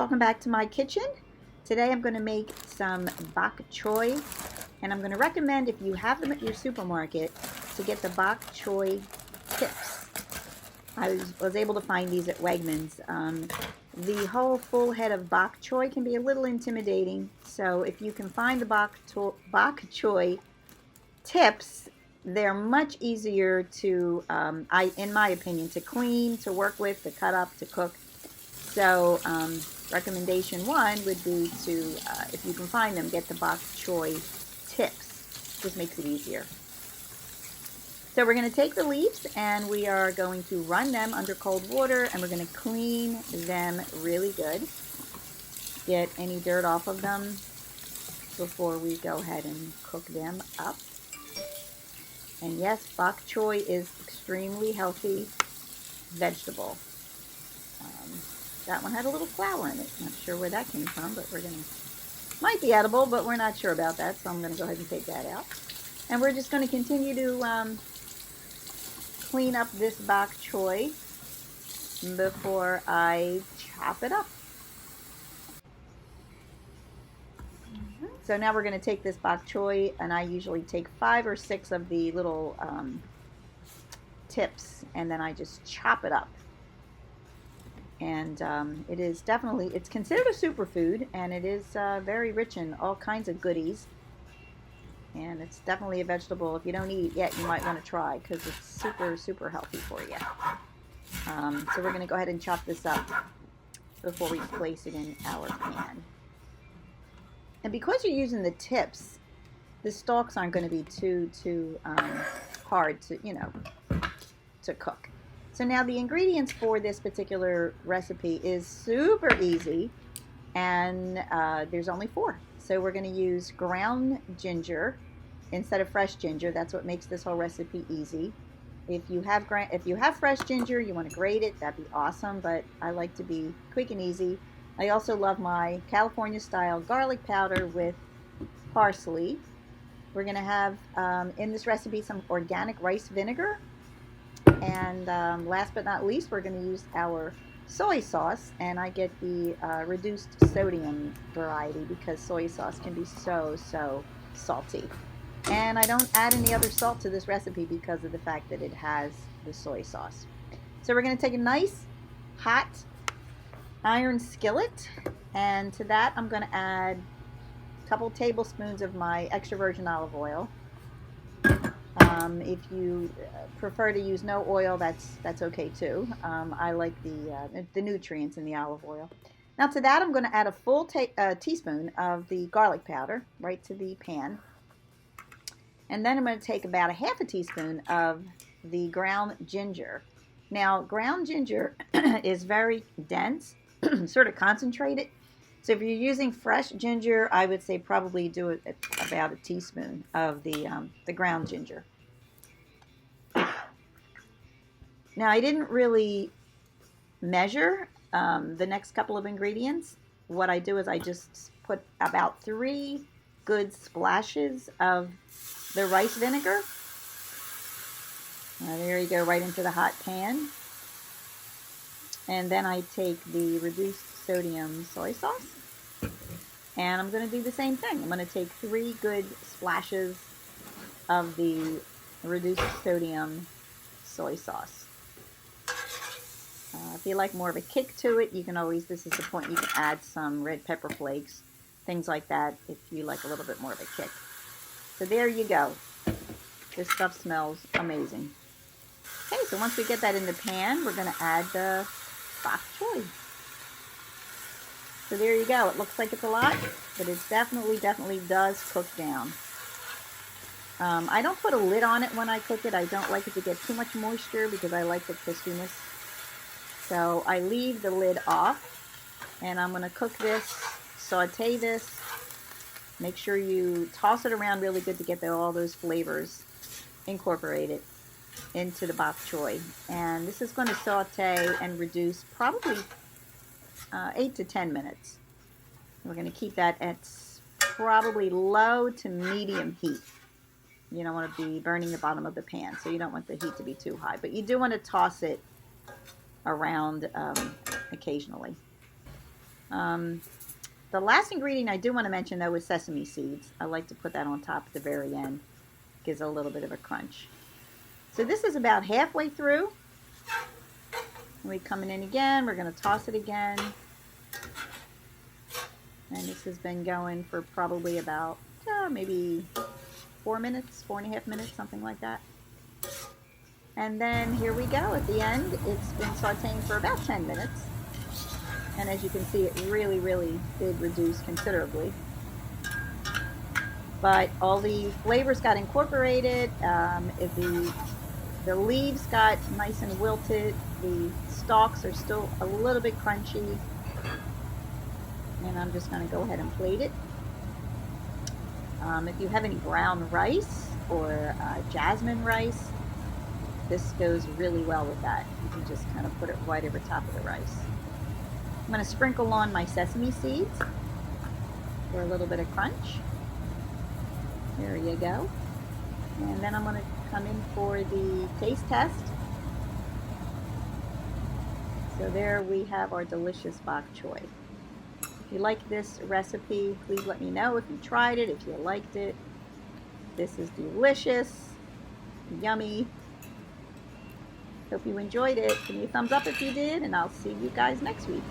welcome back to my kitchen. Today I'm going to make some Bok Choy, and I'm going to recommend, if you have them at your supermarket, to get the Bok Choy tips. I was able to find these at Wegmans. The whole full head of Bok Choy can be a little intimidating, so if you can find the Bok Choy tips, they're much easier to, in my opinion, to clean, to work with, to cut up, to cook. So recommendation one would be to, if you can find them, get the Bok Choy tips. Just makes it easier. So we're going to take the leaves and we are going to run them under cold water, and we're going to clean them really good. Get any dirt off of them before we go ahead and cook them up. And yes, Bok Choy is extremely healthy vegetable. That one had a little flour in it. Not sure where that came from, but might be edible, but we're not sure about that, so I'm going to go ahead and take that out. And we're just going to continue to clean up this Bok Choy before I chop it up. So now we're going to take this Bok Choy, and I usually take 5 or 6 of the little tips, and then I just chop it up. And it is definitely, it's considered a superfood, and it is very rich in all kinds of goodies. And it's definitely a vegetable. If you don't eat it yet, you might want to try, because it's super, super healthy for you. So we're going to go ahead and chop this up before we place it in our pan. And because you're using the tips, the stalks aren't going to be too hard to, to cook. So now the ingredients for this particular recipe is super easy, and there's only 4. So we're going to use ground ginger instead of fresh ginger. That's what makes this whole recipe easy. If you have fresh ginger, you want to grate it, that'd be awesome, but I like to be quick and easy. I also love my California style garlic powder with parsley. We're going to have in this recipe some organic rice vinegar. And last but not least, we're going to use our soy sauce, and I get the reduced sodium variety because soy sauce can be so salty. And I don't add any other salt to this recipe because of the fact that it has the soy sauce. So we're going to take a nice hot iron skillet, and to that I'm going to add a couple tablespoons of my extra virgin olive oil. If you prefer to use no oil, that's okay too. I like the nutrients in the olive oil. Now to that I'm going to add a full teaspoon of the garlic powder right to the pan. And then I'm going to take about a half a teaspoon of the ground ginger. Now ground ginger is very dense, sort of concentrated. So if you're using fresh ginger, I would say probably do it at about a teaspoon of the ground ginger. Now I didn't really measure the next couple of ingredients. What I do is I just put about 3 good splashes of the rice vinegar. There you go, right into the hot pan. And then I take the reduced sodium soy sauce, and I'm going to do the same thing. I'm going to take 3 good splashes of the reduced sodium soy sauce. If you like more of a kick to it, you can always, this is the point, you can add some red pepper flakes, things like that, if you like a little bit more of a kick. So there you go. This stuff smells amazing. Okay, so once we get that in the pan, we're going to add the Bok Choy. So there you go. It looks like it's a lot, but it definitely does cook down. I don't put a lid on it when I cook it. I don't like it to get too much moisture because I like the crispiness. So I leave the lid off, and I'm going to cook this, saute this. Make sure you toss it around really good to get all those flavors incorporated into the Bok Choy. And this is going to saute and reduce probably 8 to 10 minutes. We're going to keep that at probably low to medium heat. You don't want to be burning the bottom of the pan, so you don't want the heat to be too high. But you do want to toss it around occasionally. The last ingredient I do want to mention, though, is sesame seeds. I like to put that on top at the very end. Gives a little bit of a crunch. So this is about halfway through. We're coming in again. We're going to toss it again. And this has been going for probably about maybe 4 minutes, 4.5 minutes, something like that. And then here we go at the end. It's been sauteing for about 10 minutes. And as you can see, it really, really did reduce considerably. But all the flavors got incorporated. The leaves got nice and wilted. The stalks are still a little bit crunchy. And I'm just going to go ahead and plate it. If you have any brown rice or jasmine rice, this goes really well with that. You can just kind of put it right over top of the rice. I'm going to sprinkle on my sesame seeds for a little bit of crunch. There you go. And then I'm going to come in for the taste test. So there we have our delicious bok choy. If you like this recipe, please let me know if you tried it, if you liked it. This is delicious, yummy. Hope you enjoyed it. Give me a thumbs up if you did, and I'll see you guys next week.